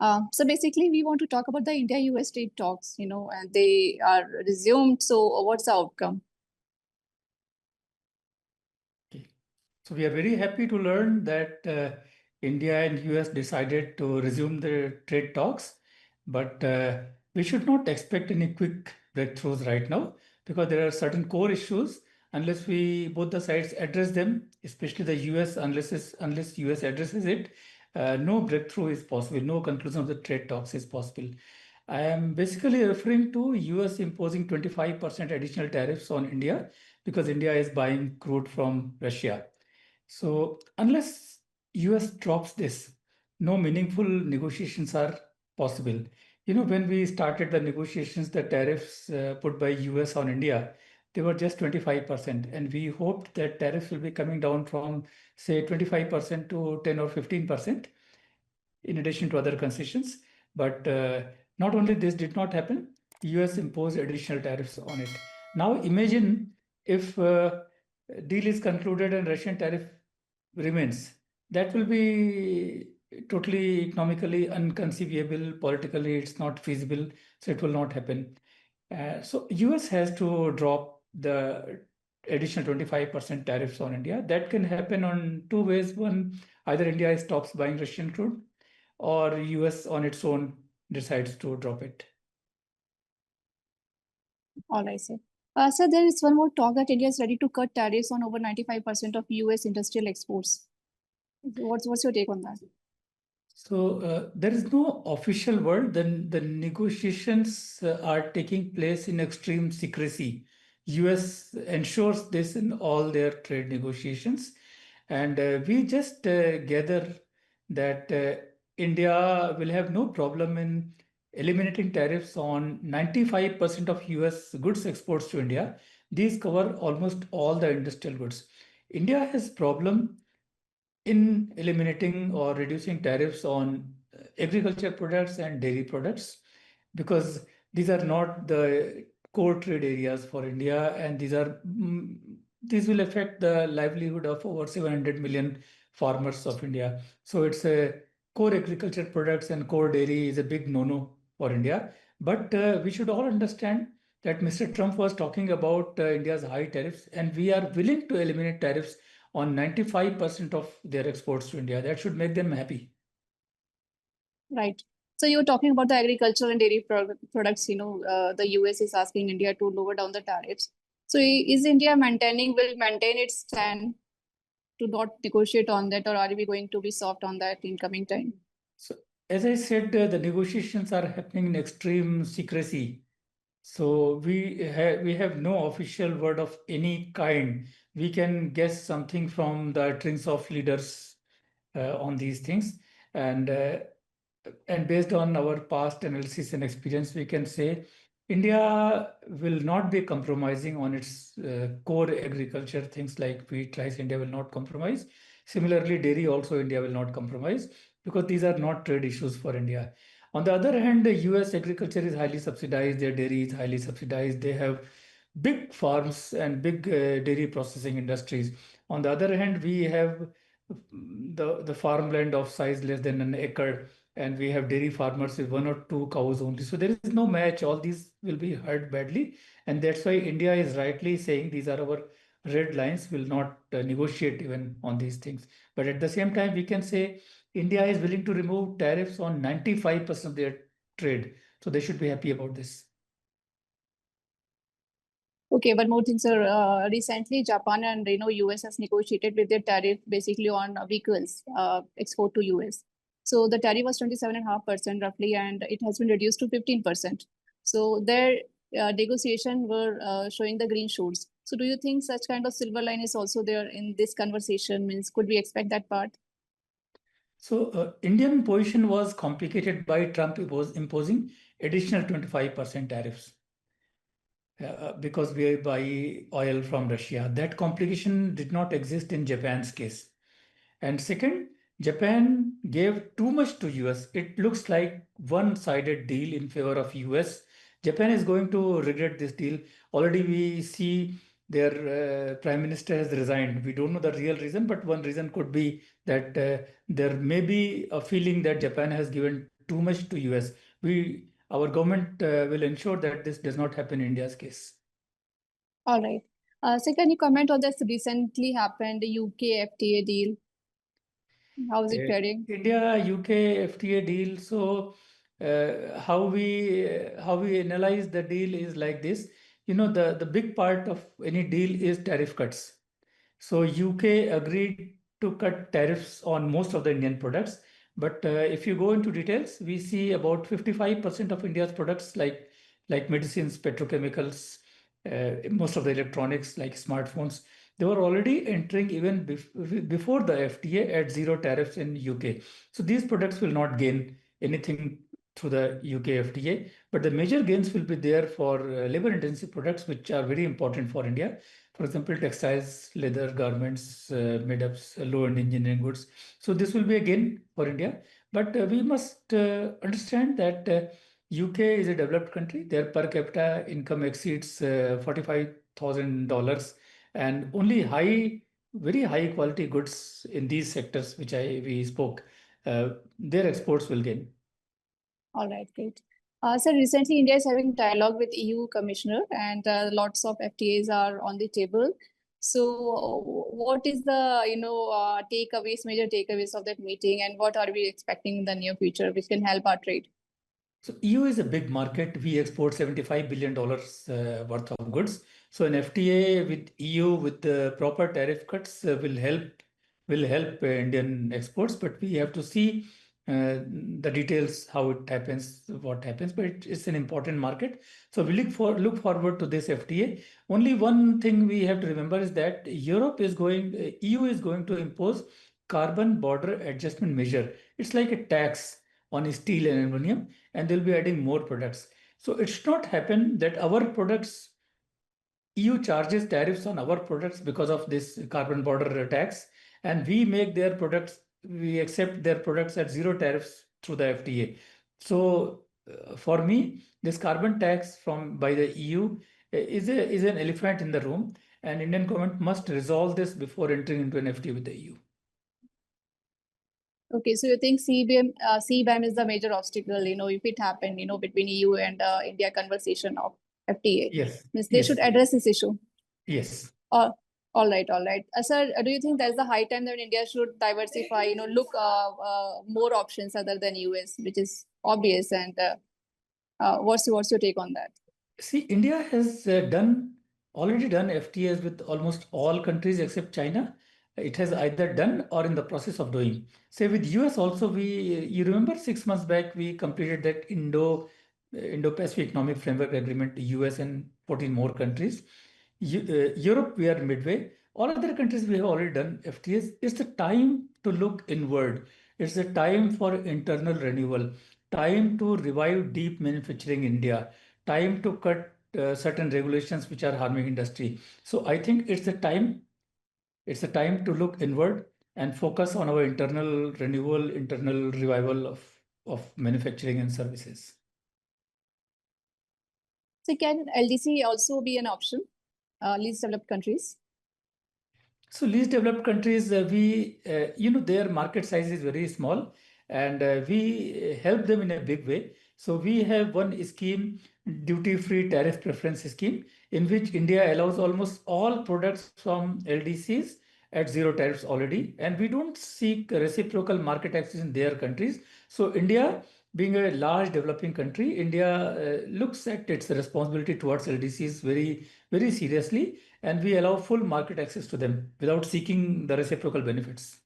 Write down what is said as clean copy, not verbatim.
So basically, we want to talk about the India-US trade talks, and they are resumed. So what's the outcome? Okay. So we are very happy to learn that India and US decided to resume the trade talks, but we should not expect any quick breakthroughs right now because there are certain core issues. Unless we both the sides address them, especially the US, unless US addresses it, no breakthrough is possible. No conclusion of the trade talks is possible. I am basically referring to US imposing 25% additional tariffs on India because India is buying crude from Russia. So unless US drops this, no meaningful negotiations are possible. When we started the negotiations, the tariffs put by US on India, they were just 25%. And we hoped that tariffs will be coming down from, say, 25% to 10 or 15%, in addition to other concessions. But not only this did not happen, US imposed additional tariffs on it. Now imagine if deal is concluded and Russian tariff remains. That will be totally economically unconceivable. Politically, it's not feasible, so it will not happen. So US has to drop the additional 25% tariffs on India. That can happen on two ways. One, either India stops buying Russian crude, or US on its own decides to drop it. All right, sir. Sir, there is one more talk that India is ready to cut tariffs on over 95% of US industrial exports. What's your take on that? So there is no official word. Then the negotiations are taking place in extreme secrecy. US ensures this in all their trade negotiations, and we just gather that India will have no problem in eliminating tariffs on 95% of US goods exports to India. These cover almost all the industrial goods. India has problem in eliminating or reducing tariffs on agriculture products and dairy products because these are not the core trade areas for India, and these will affect the livelihood of over 700 million farmers of India. So it's a core agriculture products and core dairy is a big no-no for India. But we should all understand that Mr. Trump was talking about India's high tariffs, and we are willing to eliminate tariffs on 95% of their exports to India. That should make them happy. Right. So you're talking about the agricultural and dairy products. The US is asking India to lower down the tariffs. So is India will maintain its stand to not negotiate on that, or are we going to be soft on that in coming time? So, as I said, the negotiations are happening in extreme secrecy. So we have no official word of any kind. We can guess something from the utterance of leaders on these things, and based on our past analysis and experience, we can say India will not be compromising on its core agriculture, things like wheat, rice. India will not compromise. Similarly, dairy also India will not compromise because these are not trade issues for India. On the other hand, the US agriculture is highly subsidized, their dairy is highly subsidized. They have big farms and big dairy processing industries. On the other hand, we have the farmland of size less than an acre, and we have dairy farmers with one or two cows only. So there is no match. All these will be hurt badly. And that's why India is rightly saying these are our red lines, will not negotiate even on these things. But at the same time, we can say India is willing to remove tariffs on 95% of their trade. So they should be happy about this. Okay, one more thing, sir. Recently, Japan and US has negotiated with their tariff basically on vehicles export to US. So the tariff was 27.5% roughly, and it has been reduced to 15%. So their negotiation were showing the green shoots. So do you think such kind of silver line is also there in this conversation? Means could we expect that part? So Indian position was complicated by Trump imposing additional 25% tariffs. Because we buy oil from Russia. That complication did not exist in Japan's case. And second, Japan gave too much to US. It looks like one-sided deal in favor of US. Japan is going to regret this deal. Already we see their prime minister has resigned. We don't know the real reason, but one reason could be that there may be a feeling that Japan has given too much to US. Our government will ensure that this does not happen in India's case. All right. So can you comment on this recently happened UK FTA deal? How is it faring? India UK FTA deal. So how we analyze the deal is like this. The big part of any deal is tariff cuts. So UK agreed to cut tariffs on most of the Indian products. But if you go into details, we see about 55% of India's products like medicines, petrochemicals, most of the electronics like smartphones, they were already entering even before the FTA at zero tariffs in UK. So these products will not gain anything through the UK FTA, but the major gains will be there for labor-intensive products, which are very important for India. For example, textiles, leather, garments, made-ups, low-end engineering goods. So this will be a gain for India. But we must understand that UK is a developed country. Their per capita income exceeds $45,000, and only very high quality goods in these sectors, which we spoke, their exports will gain. All right, great. So recently India is having dialogue with EU Commissioner and lots of FTAs are on the table. So what is the, major takeaways of that meeting, and what are we expecting in the near future which can help our trade? So EU is a big market. We export $75 billion worth of goods. So an FTA with EU with the proper tariff cuts will help Indian exports. But we have to see the details, how it happens, what happens. But it's an important market. So we look forward to this FTA. Only one thing we have to remember is that EU is going to impose carbon border adjustment measure. It's like a tax on steel and aluminum, and they'll be adding more products. So it should not happen that our products, EU charges tariffs on our products because of this carbon border tax, and we accept their products at zero tariffs through the FTA. So for me, this carbon tax by the EU is an elephant in the room, and Indian government must resolve this before entering into an FTA with the EU. Okay, so you think CBAM is the major obstacle, if it happened, between EU and India conversation of FTA. Yes. Means they should address this issue. Yes. All right. Sir, do you think that's the high time that India should diversify, look more options other than US, which is obvious, and what's your take on that? See, India has already done FTAs with almost all countries except China. It has either done or in the process of doing. Say with US also, you remember 6 months back we completed that Indo-Pacific Economic Framework Agreement, US and 14 more countries. Europe, we are midway. All other countries we have already done FTAs. It's the time to look inward. It's the time for internal renewal, time to revive deep manufacturing in India, time to cut certain regulations which are harming industry. So I think it's a time to look inward and focus on our internal renewal, internal revival of manufacturing and services. So can LDC also be an option, least developed countries? So least developed countries, their market size is very small, and we help them in a big way. So we have one scheme, duty-free tariff preference scheme, in which India allows almost all products from LDCs at zero tariffs already, and we don't seek reciprocal market access in their countries. So India, being a large developing country, India looks at its responsibility towards LDCs very, very seriously, and we allow full market access to them without seeking the reciprocal benefits.